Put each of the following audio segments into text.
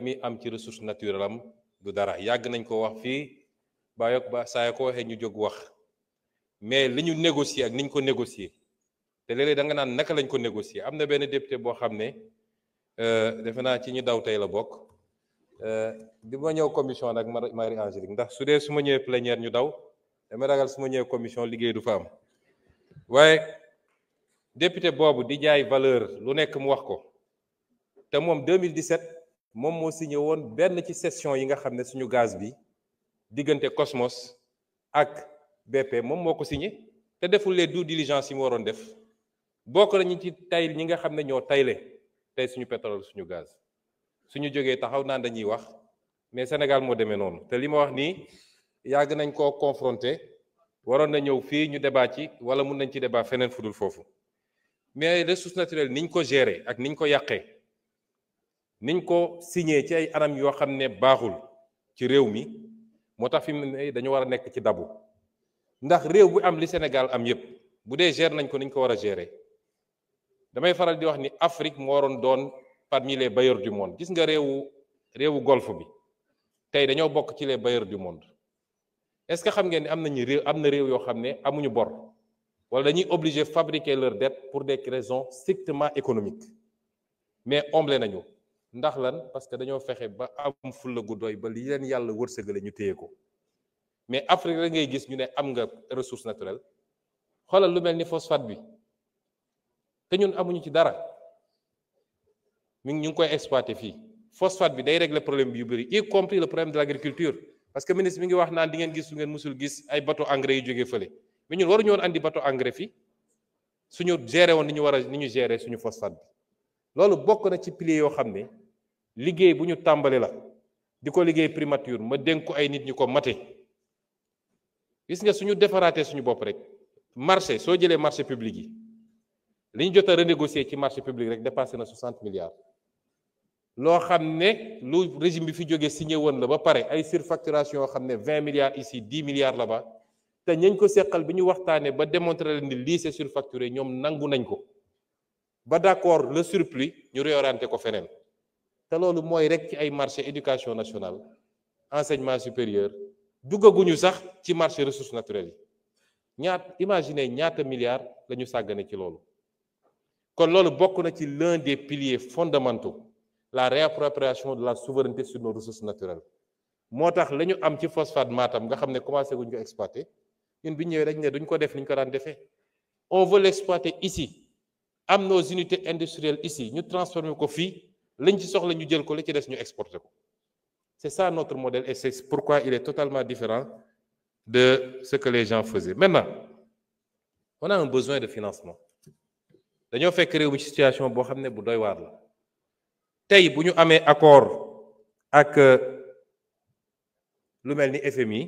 mi am ci ressource naturelle am du dara yàgg nañ ko wax fii ba saa ko waxee ñu jóg wax mais li ñu négocier ak ni ñu ko négocier te léeg-léeg da nga naan naka lañ ko négocier am na benn député boo xam ne defe naa ci ñu daw tey la bokk di ma ñëw commission nag Marie Angélique ndax su dee su ma ñëwee plénière ñu daw dama ragal su ma ñëwee commission liggéey du fa am waaye député boobu di jaay valeur lu nekk mu wax ko te moom 2017 moom moo signé woon benn ci session yi nga xam ne suñu gaz bi diggante Cosmos ak BP moom moo ko signé te deful les due diligence yi mu waroon def bokk nañu ci tay ñi nga xam ne ñoo tayle tey suñu pétrole suñu gaz suñu jógee taxaw naan dañuy wax mais Sénégal moo demee noonu te li ma wax nii yàgg nañ koo confronté waroon na ñëw fii ñu débat ci wala mun nañ ci débat feneen fudul foofu mais ressources naturelles niñ ko gérer ak niñ ko yàqee niñ ko signé ci ay anam yoo xam ne baaxul ci réew mi moo tax fi mu ne dañu war a nekk ci dabu ndax réew bu am li Sénégal am yépp bu dee gérer nañ ko niñ ko war a gérer damay faral di wax ni Afrique moo waroon doon parmi les bailleurs du monde gis nga réewu golfe bi tey dañoo bokk ci les bailleurs du monde est-ce que xam ngeen ni am na réew yoo xam ne amuñu bor wala dañuy obligé fabriquer leur dette pour des raisons strictement économiques mais omble nañu ndax lan parce que dañoo fexe ba am fulla gu doy ba li leen yàlla wërsëgale ñu téye ko mais Afrique rek ngay gis ñu ne am nga ressource naturelle xoolal lu mel ni phosphate bi te ñun amuñu ci dara ñu ngi koy exploiter fii phosphate bi day régler problème bi yu bëri y compris le problème de l'agriculture parce que ministre mi ngi wax naan di ngeen gis lu ngeen musul gis ay bateau engrais yu jógee fële mais ñun waruñu woon andi bateau engrais fii suñu gérer woon ni ñu gérer suñu phosphate bi loolu bokk na ci piliers yoo xam ne liggéey bu ñu tàmbali la di ko liggéey primature ma dénk ko ay nit ñu ko mate gis nga suñu defaraatee suñu bopp rek marché soo jëlee marché public yi li ñu jot a renégocier ci marché public rek dépassé na 60 milliards loo xam ne lu régime bi fi jógee signé woon la ba pare ay surfacturation yoo xam ne 20 milliards ici 10 milliards là-bas te ñañ ko seqal bi ñu waxtaanee ba démontrer leen ni lii c'est surfacturé ñoom nangu nañ ko ba d'accord le surplus ñu réorienté ko feneen te loolu mooy rek ci ay marché éducation nationale enseignement supérieur duggaguñu sax ci marché ressources naturelles yi imaginez ñaata milliards la ñu sàggane ci loolu kon loolu bokk na ci l'un des piliers fondamentaux la réappropriation de la souveraineté sur nos ressources naturelles moo tax la ñu am ci phosphate Matam nga xam ne commencé guñ ko exploiter ñun bi ñëwee dañ ne duñ ko def ni ñu ko daan defee on veut l'exploiter ici am nos unités industrielles ici ñu transformer ko fii lañ ci soxla ñu jël ko la ci des ñu exporter ko c'est ça notre modèle et c'est pourquoi il est totalement différent de ce que les gens faisaient maintenant on a un besoin de financement dañoo fekk réew mi ci situation boo xam ne bu doy waar la tey bu ñu amee accord ak lu mel ni FMI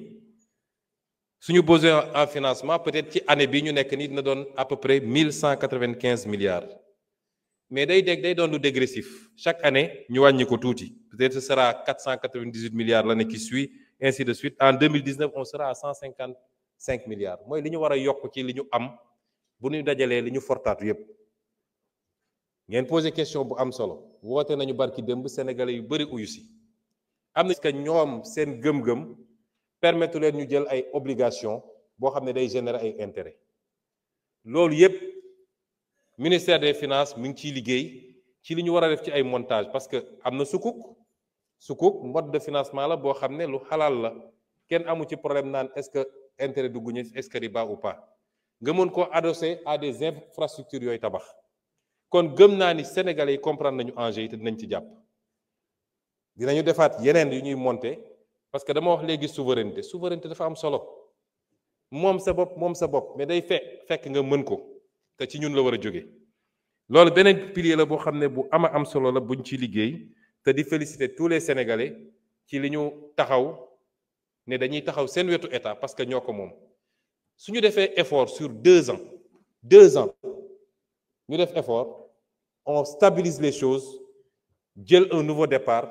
suñu besoin en financement peut-être ci année bi ñu nekk nii dina doon à peu près 1195 milliards mais day doon lu dégressif chaque année ñu wàññi ko tuuti peut-être ce sera 498 milliards l'année qui suit ainsi de suite en 2019 on sera à 155 milliards mooy li ñu war a yokk ci li ñu am bu ñu dajalee li ñu fortaatu yépp ngeen posé question bu am solo woote nañu barki démb sénégalais yu bari uyu si am na que ñoom seen gëm-gëm permettre leen ñu jël ay obligations boo xam ne day générer ay intérêts loolu yépp ministère des finances mi ngi ciy liggéey ci li ñu war a def ci ay montage parce que am na sukuk mode de financement la boo xam ne lu xalaal la kenn amu ci problème naan est-ce que intérêt dugguñu est-ce que riba ou pas nga mën koo adosser à des infrastructures yooyu tabax kon gëm naa ni sénégalais yi comprendre nañu enjeu yi te dinañ ci jàpp dinañu defaat yeneen yu ñuy monter parce que dama wax léegi souveraineté dafa am solo moom sa bopp mais day fekk nga mën ko te ci ñun la war a jóge loolu beneen pilier la boo xam ne bu am solo la buñ ci liggéey te di féliciter tous les sénégalais ci li ñu taxaw ne dañuy taxaw seen wetu état parce que ñoo ko moom suñu defee effort sur 2 ans ñu def effort on stabilise les choses jël un nouveau départ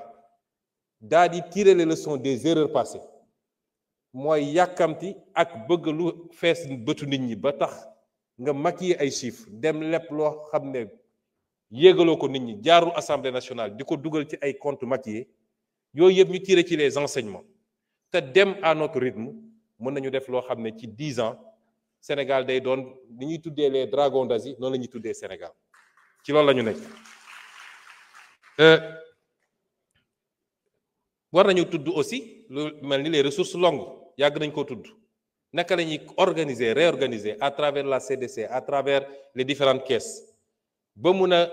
daal di tirer les leçons des erreurs passées mooy yàkkamti ak bëgg lu fees bëtu nit ñi ba tax nga maquiller ay chiffres dem lépp loo xam ne yéegaloo ko nit ñi jaarul assemblée nationale di ko dugal ci ay comptes maquillés yooyu yëpp ñu tirer ci les enseignements te dem à notre rythme mën nañu def loo xam ne ci 10 ans Sénégal day doon li ñuy tuddee les dragons d'Asie noonu la ñuy tuddee Sénégal ci loolu la ñu nekk. war nañu tudd aussi lu mel ni les ressources longues yàgg nañ ko tudd naka la ñuy organiser réorganiser à travers la CDC à travers les différentes caisses ba mun a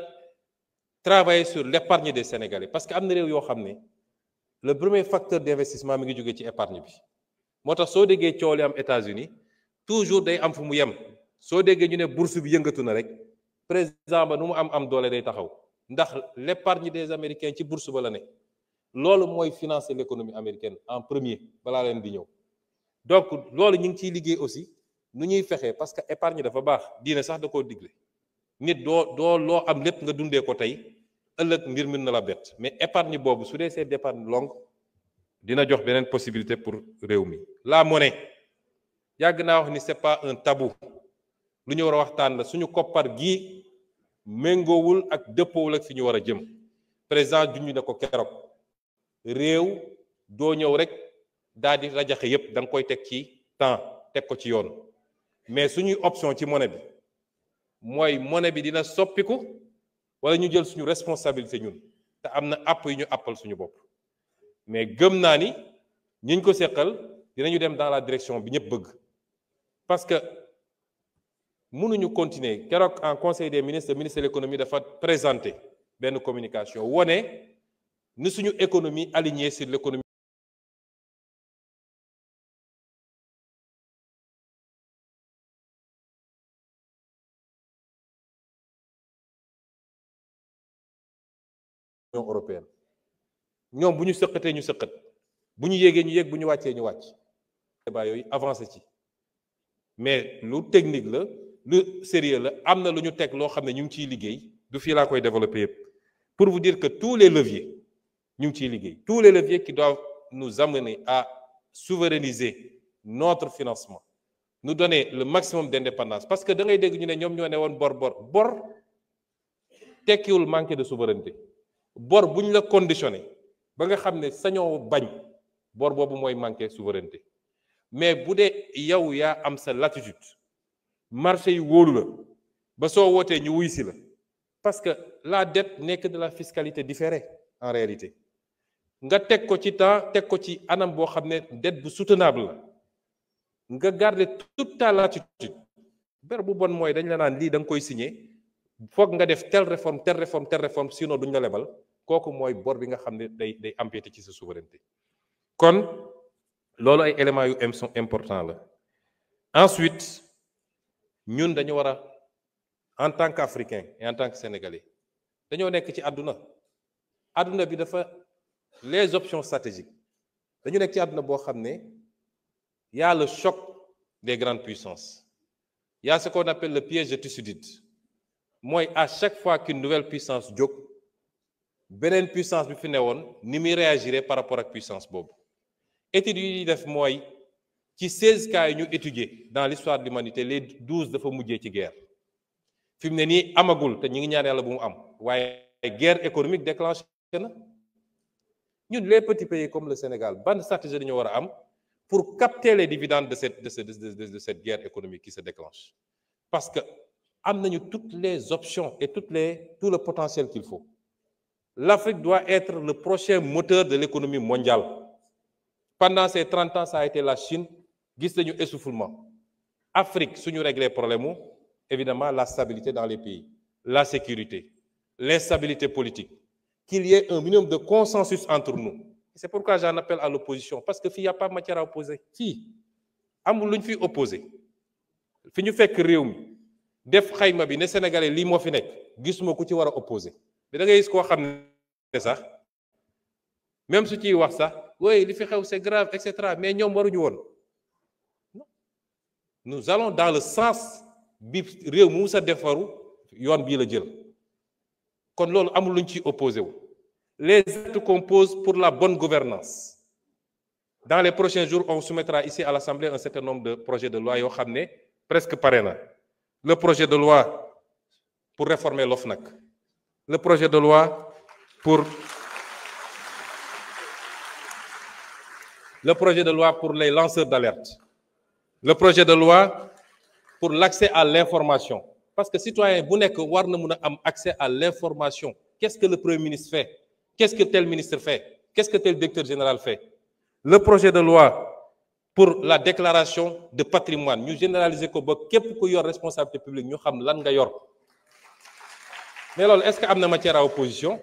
travailler sur l'épargne des Sénégalais parce que am na réew yoo xam ne le premier facteur d'investissement mi ngi jógee ci épargne bi moo tax soo déggee coow li am États-Unis toujours day am fu mu yem soo déggee ñu ne bourse bi yëngatu na rek président ba nu mu am doole day taxaw ndax l'épargne des Américains ci bourse ba la ne loolu mooy financer l'économie américaine en premier balaa leen di ñëw donc loolu ñu ngi ciy liggéey aussi nu ñuy fexee parce que épargne dafa baax diine sax da koo digle nit doo loo am lépp nga dundee ko tey ëllëg mbir mën na la bett mais épargne boobu su dee c'est d'épargne longue dina jox beneen possibilité pour réew mi. la monnaie yàgg naa wax ni c'est pas un tabou lu ñu war a waxtaan la suñu koppar gii méngoowul ak dëppoowul ak fi ñu war a jëm président junj na ko keroog réew doo ñëw rek daal di rajaxe yépp da nga koy teg ci temps teg ko ci yoon mais suñuy option ci monnaie bi mooy monnaie bi dina soppiku wala ñu jël suñu responsabilité ñun te am na àpp yu ñu àppal suñu bopp mais gëm naa ni ñiñ ko seqal dinañu dem dans la direction bi ñëpp bëgg parce que mënuñu continuer keroog en conseil des ministres le ministre de l'économie dafa présenter benn communication wone ni suñu économie alignée sur l'économie européenne ñoom bu ñu sëqatee ñu sëqat bu ñu yéegee ñu yéeg bu ñu wàccee ñu wàcc débat yooyu avancé ci mais lu technique la lu sérieux la am na lu ñu teg loo xam ne ñu ngi ciy liggéey du fii laa koy développer yëpp pour vous dire que tous les leviers ñu ngi ciy liggéey tous les leviers qui doivent nous amener à souverainiser notre financement nous donner le maximum d'indépendance parce que da ngay dégg ñu ne ñoom ñoo ne woon bor tekkiwul manque de souveraineté bor bu ñu la conditionné ba nga xam ne sañoo bañ bor boobu mooy manqué souveraineté mais bu dee yow yaa am sa latitude marché yi wóolu la ba soo wootee ñu wuy si la parce que la dette n'est que de la fiscalité différée en réalité nga teg ko ci temps teg ko ci anam boo xam ne dette bu soutenable la nga garder toute ta latitude ber bu bon mooy dañ la naan lii da nga koy signer foog nga def telle réforme sinon duñ la lebal kooku mooy bor bi nga xam ne day empiéter ci sa souveraineté kon loolu ay éléments yu important la ensuite ñun dañu war a en tant qu'Africain et en tant que Sénégalais dañoo nekk ci àdduna bi dafa les options stratégiques dañu nekk ci àdduna boo xam ne y a le choc des grandes puissances y a ce qu'on appelle le piège de Thucydide mooy à chaque fois qu'une nouvelle puissance jóg beneen puissance bi fi newoon ni muy réagirait par rapport ak puissance boobu études yi def mooy ci 16 cas yi ñu étudier dans l'histoire de l'humanité les 12 dafa mujjee ci guerre fi mu ne nii amagul te ñu ngi ñaan yàlla bu mu am waaye guerre économique déclenché na ñun les petits pays comme le Sénégal ban stratégie dañu war a am pour capter les dividendes de cette guerre économique qui se déclenche parce que am nañu toutes les options et tout le potentiel qu'il faut l'Afrique doit être le prochain moteur de l'économie mondiale pendant ces 30 ans ça a été la Chine gis nañu essoufflement Afrique suñu régler problème mu évidemment la stabilité dans les pays la sécurité l'instabilité politique qu'il y ait un minimum de consensus entre nous c'est pourquoi j'en appelle à l'opposition parce que fii y a pas matière à opposer fii amul lu ñu fiy opposer fi ñu fekk réew mi def xayma bi ne Sénégalais lii moo fi nekk gisuma ku ci war a opposer mais da ngay gis koo xam ne sax même su ciy wax sax oui li fi xew c'est grave et cetera mais ñoom waruñu woon nous allons dans le sens bi réew mu sa defaru yoon bii la jël kon loolu amul lu ñu ciy opposé wu les actes qu'on pose pour la bonne gouvernance dans les prochains jours on soumettra ici à l'Assemblée un certain nombre de projets de loi yoo xam ne presque pare na le projet de loi pour réformer l'OFNAC le projet de loi pour le projet de loi pour les lanceurs d'alerte, le projet de loi pour l'accès à l'information. Parce que citoyen bu nekk war na mun a am accès à l'information. Qu'est-ce que le Premier ministre fait? Qu'est-ce que tel ministre fait? Qu'est-ce que tel directeur général fait? Le projet de loi pour la déclaration de patrimoine ñu généraliser ko ba képp ku yor responsabilité publique ñu xam lan nga yor. Mais loolu est-ce que am na matière à opposition?